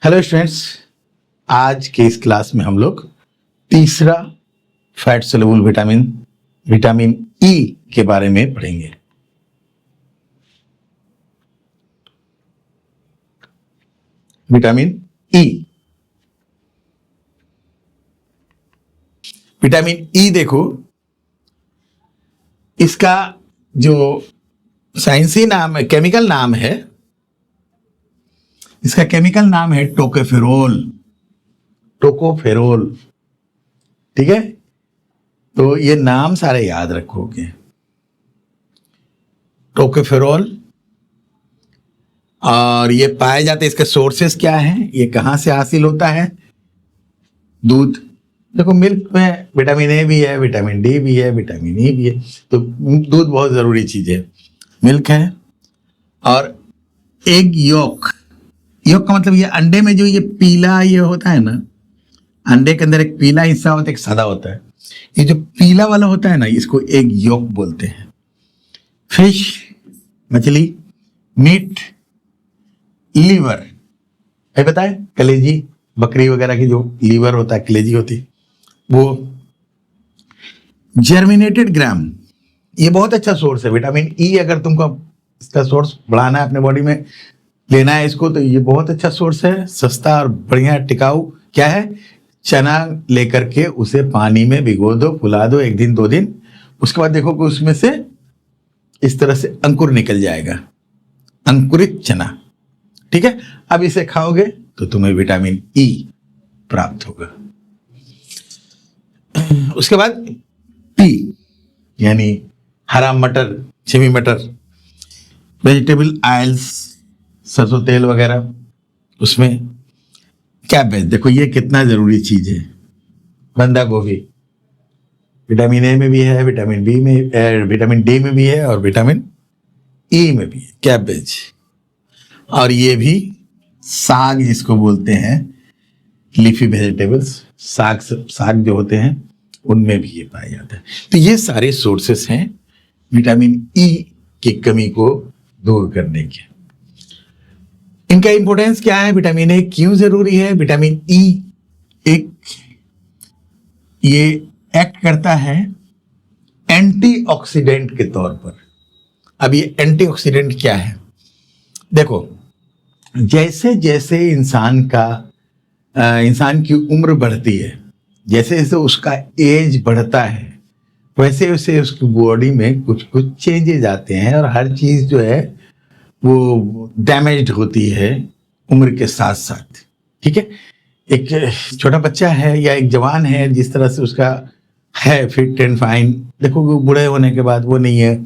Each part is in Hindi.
हेलो स्टूडेंट्स, आज के इस क्लास में हम लोग तीसरा fat soluble vitamin vitamin E के बारे में पढ़ेंगे। विटामिन ई, विटामिन ई देखो, इसका जो साइंसी नाम है, केमिकल नाम है, इसका केमिकल नाम है टोकोफेरोल। टोकोफेरोल, ठीक है। तो ये नाम सारे याद रखोगे। टोकोफेरोल, और ये पाए जाते, इसके सोर्सेस क्या हैं, ये कहां से हासिल होता है? दूध। देखो, मिल्क में विटामिन ए भी है, विटामिन डी भी है, विटामिन ई भी है, तो दूध बहुत जरूरी चीज है। मिल्क है, और एग योक। योक का मतलब ये अंडे में जो ये पीला ये होता है ना, अंडे के अंदर एक पीला हिस्सा होता है, एक सादा होता है। ये जो पीला वाला होता है ना, इसको एग योक बोलते हैं। फिश, मछली, मीट, लीवर, है पता है? कलेजी, बकरी वगैरह की जो लीवर होता है, कलेजी होती, वो। जर्मिनेटेड ग्राम, ये बहुत अच्छा सोर्स है विटामिन ई। अगर तुमको इसका सोर्स बढ़ाना है, अपने बॉडी में लेना है इसको, तो ये बहुत अच्छा सोर्स है, सस्ता और बढ़िया टिकाऊ। क्या है? चना लेकर के उसे पानी में भिगो दो, फुला दो 1 दिन 2 दिन, उसके बाद देखो कि उसमें से इस तरह से अंकुर निकल जाएगा, अंकुरित चना, ठीक है। अब इसे खाओगे तो तुम्हें विटामिन ई प्राप्त होगा। उसके बाद पी, यानी हरा मटर, छिमी मटर, वेजिटेबल ऑयल्स, सरसों तेल वगैरह, उसमें कैबेज। देखो ये कितना जरूरी चीज है। बंदा गोभी, विटामिन ए में भी है, विटामिन बी में, विटामिन डी में भी है, और विटामिन ई में भी है। कैबेज, और ये भी साग जिसको बोलते हैं, लीफी वेजिटेबल्स, साग जो होते हैं उनमें भी ये पाया जाता है। तो ये सारे सोर्सेस हैं विटामिन ई की कमी को दूर करने के। इनका इंपॉर्टेंस क्या है? विटामिन ए क्यों जरूरी है? विटामिन ई एक ये एक्ट करता है एंटीऑक्सीडेंट के तौर पर। अब ये एंटीऑक्सीडेंट क्या है? देखो, जैसे जैसे इंसान की उम्र बढ़ती है, जैसे जैसे उसका एज बढ़ता है, वैसे वैसे उसकी बॉडी में कुछ कुछ चेंजेस आते हैं, और हर चीज जो है वो डैमेज्ड होती है उम्र के साथ साथ, ठीक है। एक छोटा बच्चा है या एक जवान है, जिस तरह से उसका है फिट एंड फाइन, देखो वो बूढ़े होने के बाद वो नहीं है,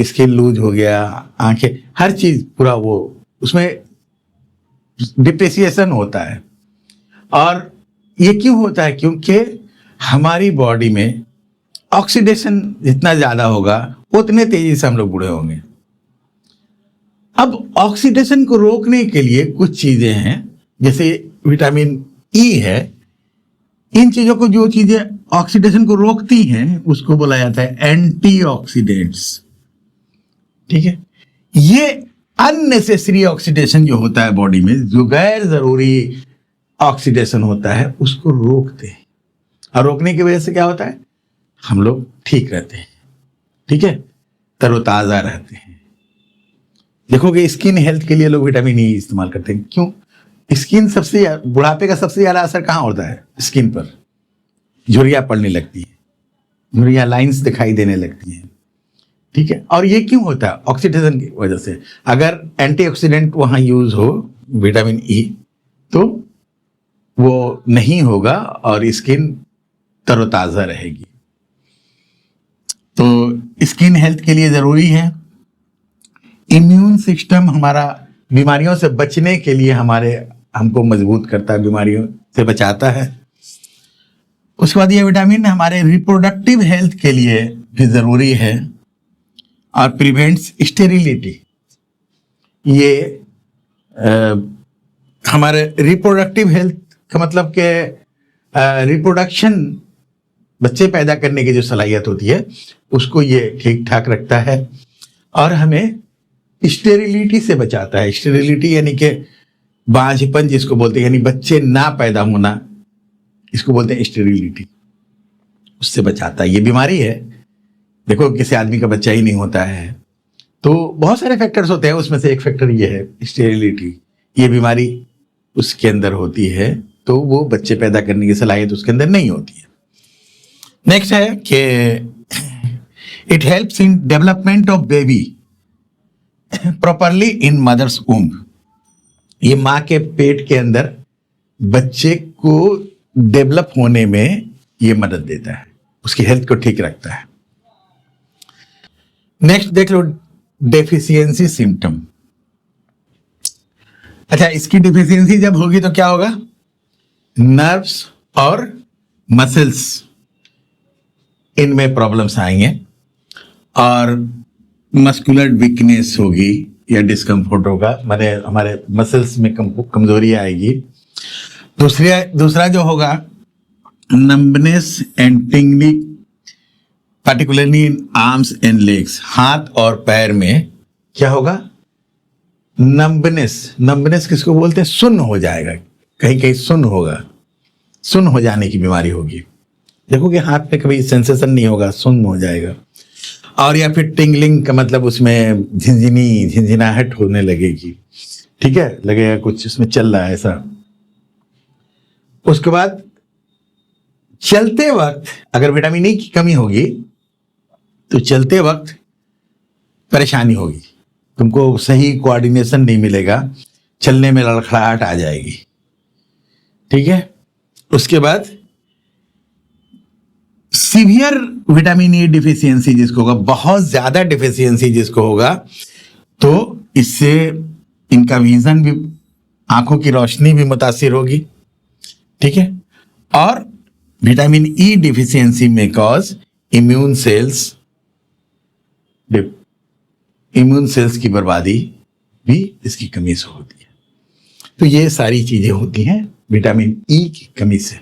स्किन लूज हो गया, आंखें, हर चीज पूरा वो, उसमें डिप्रेसिएशन होता है। और ये क्यों होता है? क्योंकि हमारी बॉडी में ऑक्सीडेशन जितना ज्यादा होगा उतने तेजी से हम लोग बूढ़े होंगे। अब ऑक्सीडेशन को रोकने के लिए कुछ चीजें हैं, जैसे विटामिन ई है। इन चीजों को, जो चीजें ऑक्सीडेशन को रोकती हैं, उसको बोला जाता है एंटीऑक्सीडेंट्स, ठीक है। ये अननेसेसरी ऑक्सीडेशन जो होता है बॉडी में, जो गैर जरूरी ऑक्सीडेशन होता है, उसको रोकते हैं। और रोकने की वजह से क्या होता है? हम लोग ठीक रहते हैं, ठीक है, तरोताजा रहते हैं। देखोगे स्किन हेल्थ के लिए लोग विटामिन ई इस्तेमाल करते हैं। क्यों? स्किन सबसे, बुढ़ापे का सबसे ज्यादा असर कहाँ होता है? स्किन पर। झुर्रियाँ पड़ने लगती है, झुर्रियाँ, लाइंस दिखाई देने लगती हैं, ठीक है। और ये क्यों होता है? ऑक्सीडेशन की वजह से। अगर एंटीऑक्सीडेंट वहां यूज हो, विटामिन ई, तो वो नहीं होगा और स्किन तरोताजा रहेगी। तो स्किन हेल्थ के लिए जरूरी है। इम्यून सिस्टम हमारा बीमारियों से बचने के लिए हमको मजबूत करता है, बीमारियों से बचाता है। उसके बाद ये विटामिन हमारे रिप्रोडक्टिव हेल्थ के लिए भी जरूरी है, और प्रिवेंट्स स्टेरिलिटी। ये हमारे रिप्रोडक्टिव हेल्थ का मतलब कि रिप्रोडक्शन, बच्चे पैदा करने की जो सलाहियत होती है, उसको ये ठीक ठाक रखता है, और हमें स्टेरिलिटी से बचाता है। स्टेरिलिटी यानी कि बांझपन जिसको बोलते हैं, यानी बच्चे ना पैदा होना, इसको बोलते हैं स्टेरिलिटी, उससे बचाता है। ये बीमारी है, देखो किसी आदमी का बच्चा ही नहीं होता है, तो बहुत सारे फैक्टर्स होते हैं, उसमें से एक फैक्टर ये है स्टेरिलिटी। ये बीमारी उसके अंदर होती है तो वो बच्चे पैदा करने की सलाहियत उसके अंदर नहीं होती है। नेक्स्ट है कि it helps in development of baby properly in mother's womb. ये माँ के पेट के अंदर बच्चे को डेवलप होने में ये मदद देता है, उसकी हेल्थ को ठीक रखता है। नेक्स्ट देख लो डेफिशिएंसी सिम्टम। अच्छा, इसकी डिफिशियंसी जब होगी तो क्या होगा? नर्व्स और मसल्स इनमें प्रॉब्लम्स आएंगे और मस्कुलर वीकनेस होगी या डिस्कम्फर्ट होगा, माने हमारे मसल्स में कमजोरी आएगी। दूसरा जो होगा numbness and tingling, particularly in arms and legs, हाथ और पैर में क्या होगा? नंबनेस किसको बोलते हैं? सुन्न हो जाएगा, कहीं कहीं सुन्न होगा, सुन्न हो जाने की बीमारी होगी। देखो कि हाथ में कभी सेंसेशन नहीं होगा, सुन्न हो जाएगा। और या फिर टिंगलिंग का मतलब उसमें झिनझिनाहट होने लगेगी, ठीक है, लगेगा कुछ उसमें चल रहा है ऐसा। उसके बाद चलते वक्त अगर विटामिन ई की कमी होगी तो चलते वक्त परेशानी होगी, तुमको सही कोऑर्डिनेशन नहीं मिलेगा, चलने में लड़खड़ाहट आ जाएगी, ठीक है। उसके बाद सीवियर विटामिन ई डिफिशियंसी जिसको होगा, बहुत ज्यादा डिफिशियंसी जिसको होगा, तो इससे इनका विजन भी, आंखों की रोशनी भी मुतासिर होगी, ठीक है। और विटामिन ई डिफिशियंसी में कॉज इम्यून सेल्स की बर्बादी भी इसकी कमी से होती है। तो ये सारी चीजें होती हैं विटामिन ई की कमी से।